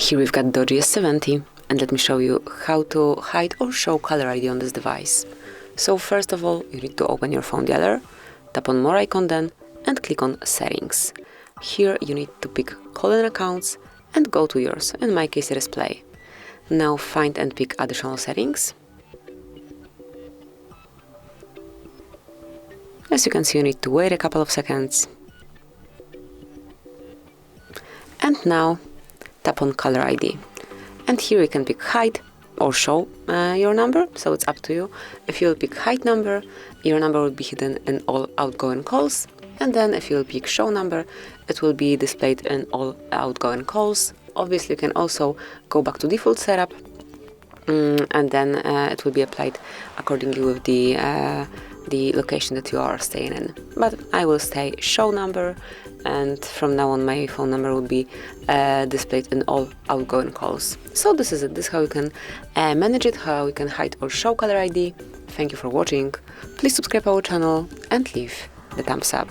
Here we've got Doogee S70, and let me show you how to hide or show caller ID on this device. So first of all, you need to open your phone dialer, tap on More icon then, and click on Settings. Here you need to pick Call and Accounts and go to yours, in my case it is Play. Now find and pick Additional Settings. As you can see, you need to wait a couple of seconds. And now tap on Caller ID. And here you can pick Hide or Show your number, so it's up to you. If you'll pick Hide number, your number will be hidden in all outgoing calls. And then if you'll pick Show number, it will be displayed in all outgoing calls. Obviously, you can also go back to default setup, and then it will be applied accordingly with the location that you are staying in. But I will stay Show number, and from now on my phone number will be displayed in all outgoing calls. So this is it. This is how you can manage it, how you can hide or show caller ID. Thank you for watching. Please subscribe our channel and leave the thumbs up.